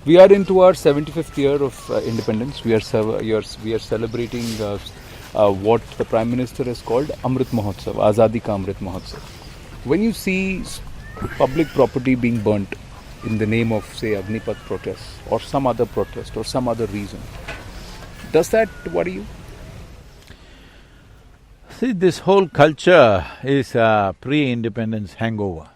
We are into our 75th year of independence. We are celebrating what the Prime Minister has called Amrit Mahotsav, Azadi Ka Amrit Mahotsav. When you see public property being burnt in the name of, say, Agnipath protests or some other protest or some other reason, does that worry you? See, this whole culture is a pre-independence hangover.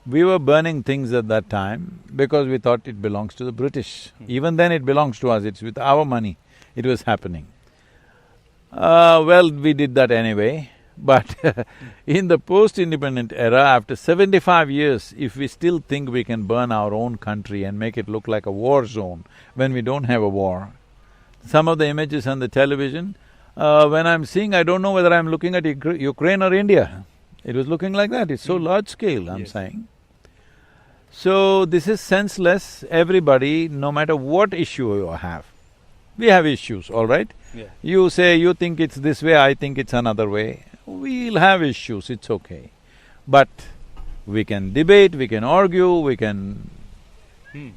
We were burning things at that time because we thought it belongs to the British. Even then it belongs to us, it's with our money it was happening. Well, we did that anyway, but in the post-independent era, after 75 years, if we still think we can burn our own country and make it look like a war zone when we don't have a war, some of the images on the television, when I'm seeing, I don't know whether I'm looking at Ukraine or India. It was looking like that, it's so large scale, I'm saying. So, this is senseless. Everybody, no matter what issue you have, we have issues, all right? Yeah. You say, you think it's this way, I think it's another way. We'll have issues, it's okay. But we can debate, we can argue, we can…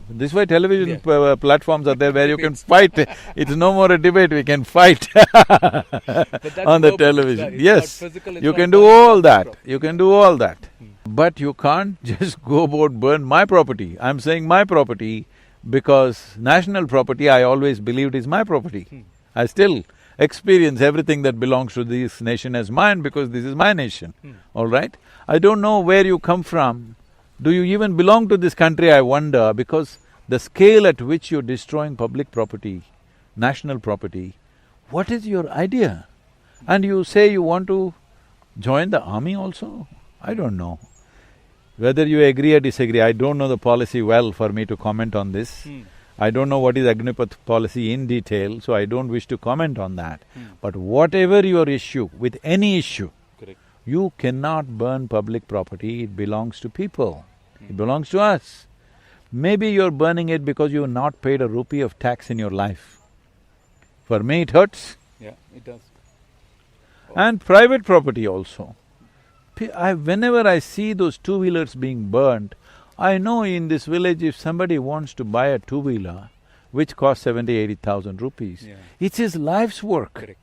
This way television platforms are there where you can fight. It's no more a debate, we can fight on the television. Yes, you can do all that, you can do all that. But you can't just go about burn my property. I'm saying my property because national property I always believed is my property. I still experience everything that belongs to this nation as mine because this is my nation, all right? I don't know where you come from. Do you even belong to this country, I wonder, because the scale at which you're destroying public property, national property, what is your idea? And you say you want to join the army also? I don't know. Whether you agree or disagree, I don't know the policy well for me to comment on this. I don't know what is Agnipath policy in detail, so I don't wish to comment on that. But whatever your issue, with any issue, you cannot burn public property, it belongs to people, it belongs to us. Maybe you're burning it because you've not paid a rupee of tax in your life. For me, it hurts. Yeah, it does. And private property also. Whenever I see those two-wheelers being burnt, I know in this village if somebody wants to buy a two-wheeler, which costs 70,000–80,000 rupees, it's his life's work. Correct.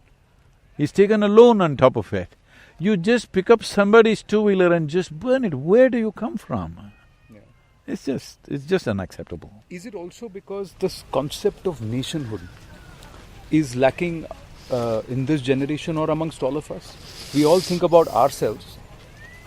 He's taken a loan on top of it. You just pick up somebody's two-wheeler and just burn it, where do you come from? It's just unacceptable. Is it also because this concept of nationhood is lacking in this generation or amongst all of us? We all think about ourselves,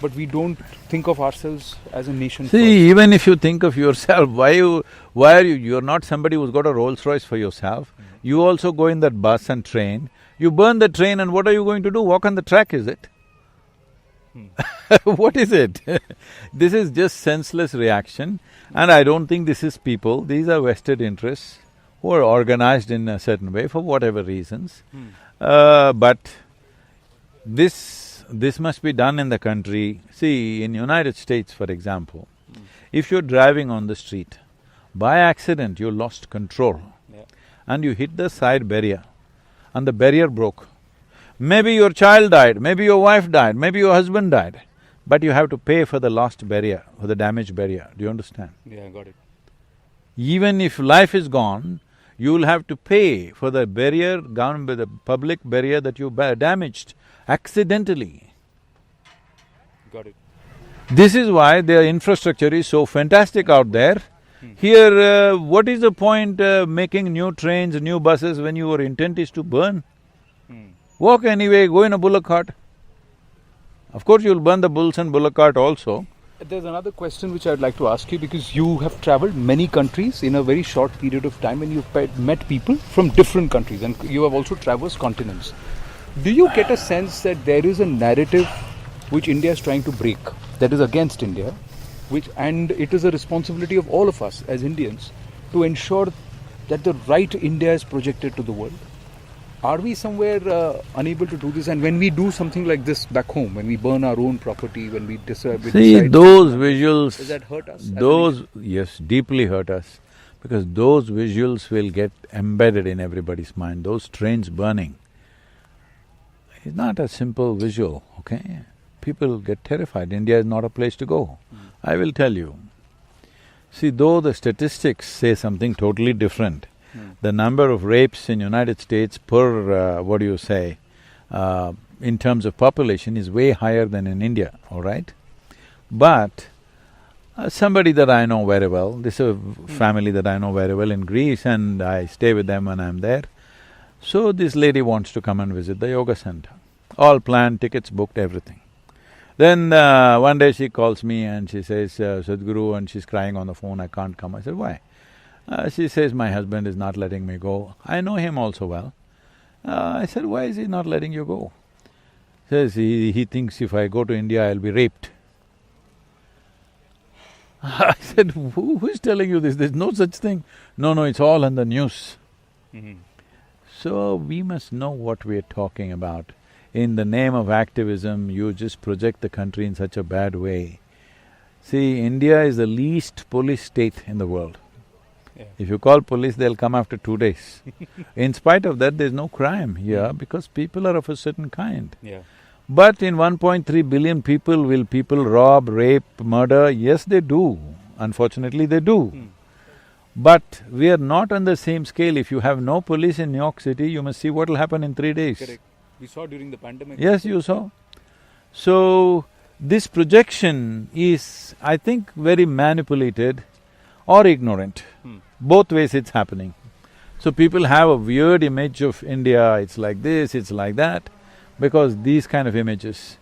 but we don't think of ourselves as a nation first. See, even if you think of yourself, why are you… You're not somebody who's got a Rolls Royce for yourself. You also go in that bus and train. You burn the train and what are you going to do? Walk on the track, is it? What is it? This is just senseless reaction, and I don't think this is people, these are vested interests who are organized in a certain way for whatever reasons. But this must be done in the country. See, in United States, for example, if you're driving on the street, by accident you lost control and you hit the side barrier and the barrier broke. Maybe your child died, maybe your wife died, maybe your husband died, but you have to pay for the lost barrier, for the damaged barrier, do you understand? Yeah, I got it. Even if life is gone, you'll have to pay for the barrier, gone by the public barrier that you damaged accidentally. Got it. This is why their infrastructure is so fantastic out there. Here, what is the point making new trains, new buses when your intent is to burn? Walk anyway, go in a bullock cart. Of course, you'll burn the bulls and bullock cart also. There's another question which I'd like to ask you, because you have travelled many countries in a very short period of time and you've met people from different countries and you have also traversed continents. Do you get a sense that there is a narrative which India is trying to break, that is against India, and it is a responsibility of all of us as Indians to ensure that the right India is projected to the world? Are we somewhere unable to do this? And when we do something like this back home, when we burn our own property, when we decide… See, those visuals… Does that hurt us? Yes, deeply hurt us, because those visuals will get embedded in everybody's mind. Those trains burning, it's not a simple visual, okay? People get terrified. India is not a place to go. I will tell you. See, though the statistics say something totally different, the number of rapes in United States per, in terms of population is way higher than in India, all right? But somebody that I know very well, this is a family that I know very well in Greece, and I stay with them when I'm there. So this lady wants to come and visit the yoga center. All planned, tickets booked, everything. Then one day she calls me and she says, Sadhguru, and she's crying on the phone, I can't come. I said, why? She says, my husband is not letting me go. I know him also well. I said, why is he not letting you go? Says, he thinks if I go to India, I'll be raped. I said, who is telling you this? There's no such thing. No, it's all in the news. So we must know what we're talking about. In the name of activism, you just project the country in such a bad way. See, India is the least police state in the world. Yeah. If you call police, they'll come after 2 days. In spite of that, there's no crime here because people are of a certain kind. Yeah. But in 1.3 billion people, will people rob, rape, murder? Yes, they do. Unfortunately, they do. But we are not on the same scale. If you have no police in New York City, you must see what will happen in 3 days. Correct. We saw during the pandemic. Yes, you saw. So, this projection is, I think, very manipulated or ignorant. Both ways it's happening. So people have a weird image of India, it's like this, it's like that, because these kind of images.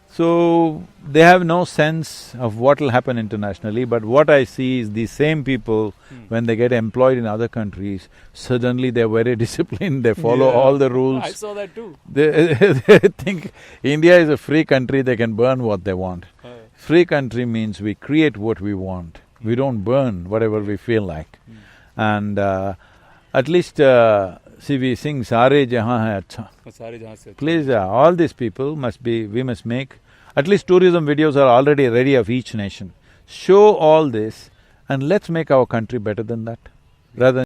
So, they have no sense of what will happen internationally, but what I see is these same people, when they get employed in other countries, suddenly they're very disciplined, they follow all the rules. I saw that too. They think India is a free country, they can burn what they want. Free country means we create what we want, we don't burn whatever we feel like. And at least, see, we sing Sare Jahan Hai Acha. Please, all these people we must make, at least tourism videos are already ready of each nation. Show all this and let's make our country better than that, rather than